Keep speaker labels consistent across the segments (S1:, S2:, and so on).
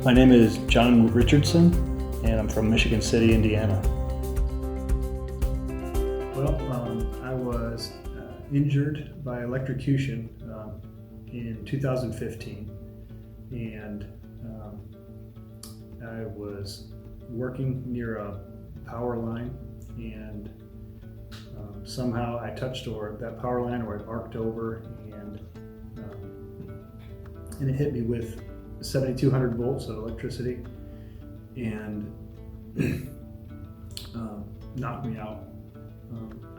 S1: My name is John Richardson, and I'm from Michigan City, Indiana.
S2: Well, I was injured by electrocution in 2015, and I was working near a power line, and somehow I touched that power line, or it arced over, and it hit me with 7,200 volts of electricity, and knocked me out.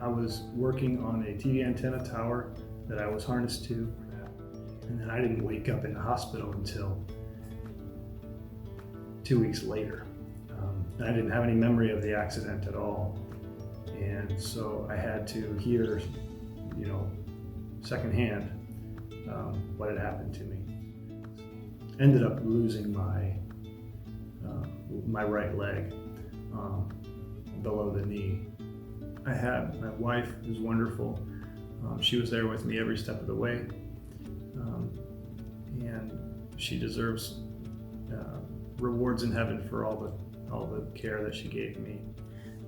S2: I was working on a TV antenna tower that I was harnessed to, and then I didn't wake up in the hospital until 2 weeks later. I didn't have any memory of the accident at all, and so I had to hear, secondhand what had happened to me. Ended up losing my right leg below the knee. I had my wife, who's wonderful. She was there with me every step of the way, and she deserves rewards in heaven for all the care that she gave me.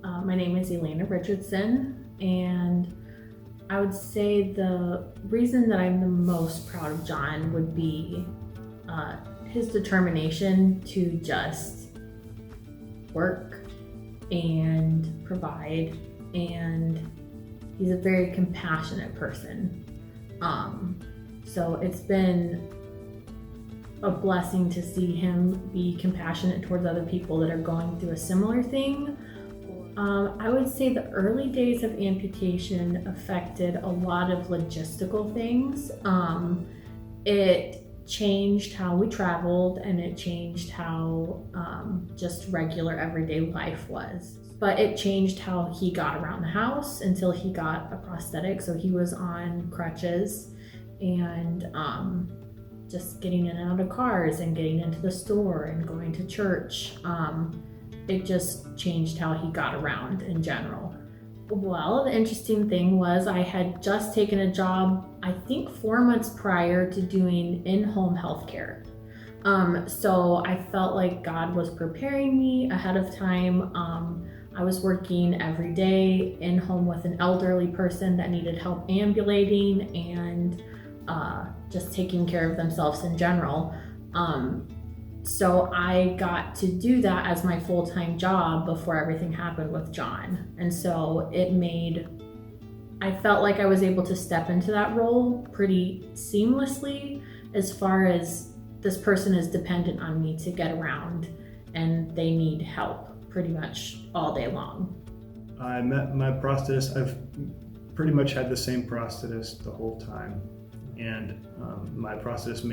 S3: My name is Elania Richardson, and I would say the reason that I'm the most proud of John would be his determination to just work and provide, and he's a very compassionate person. So it's been a blessing to see him be compassionate towards other people that are going through a similar thing. I would say the early days of amputation affected a lot of logistical things. It changed how we traveled, and it changed how just regular everyday life was. But it changed how he got around the house until he got a prosthetic. So he was on crutches, and just getting in and out of cars and getting into the store and going to church. It just changed how he got around in general. Well, the interesting thing was I had just taken a job, I think 4 months prior to doing in-home healthcare. So I felt like God was preparing me ahead of time. I was working every day in home with an elderly person that needed help ambulating and just taking care of themselves in general. So I got to do that as my full-time job before everything happened with John. And so I felt like I was able to step into that role pretty seamlessly, as far as this person is dependent on me to get around, and they need help pretty much all day long.
S2: I met my prosthetist. I've pretty much had the same prosthetist the whole time. And my prosthetist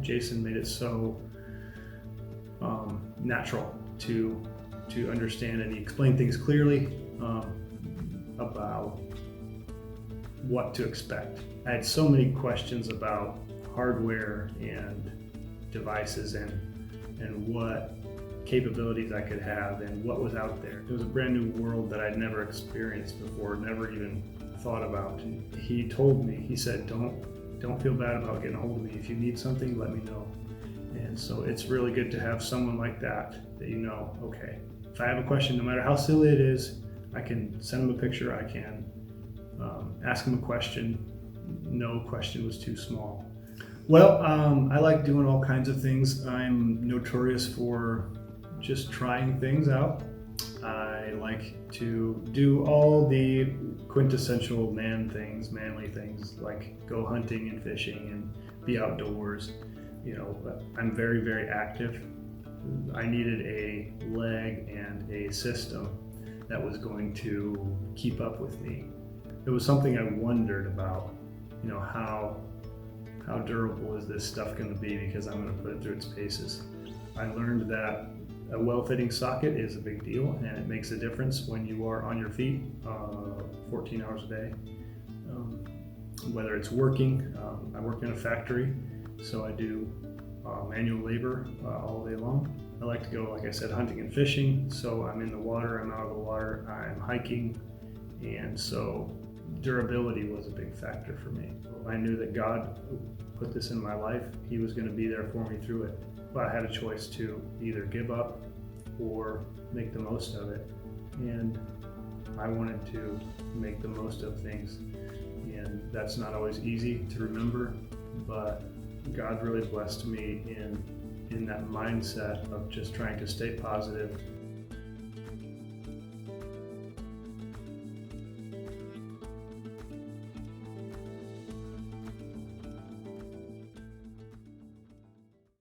S2: Jason made it so natural to understand, and he explained things clearly about what to expect. I had so many questions about hardware and devices and what capabilities I could have and what was out there. It was a brand new world that I'd never experienced before, never even thought about. And he told me, he said, don't feel bad about getting a hold of me. If you need something, let me know. And so it's really good to have someone like that okay, if I have a question, no matter how silly it is, I can send him a picture, I can ask him a question. No question was too small. Well, I like doing all kinds of things. I'm notorious for just trying things out. I like to do all the quintessential manly things, like go hunting and fishing and be outdoors. I'm very, very active. I needed a leg and a system that was going to keep up with me. It was something I wondered about, how durable is this stuff going to be, because I'm going to put it through its paces. I learned that a well-fitting socket is a big deal, and it makes a difference when you are on your feet 14 hours a day. Whether it's working, I work in a factory, so I do manual labor all day long. I like to go, like I said, hunting and fishing, so I'm in the water, I'm out of the water, I'm hiking, and so durability was a big factor for me. I knew that God put this in my life. He was going to be there for me through it. but I had a choice to either give up or make the most of it. And I wanted to make the most of things. And that's not always easy to remember, but God really blessed me in that mindset of just trying to stay positive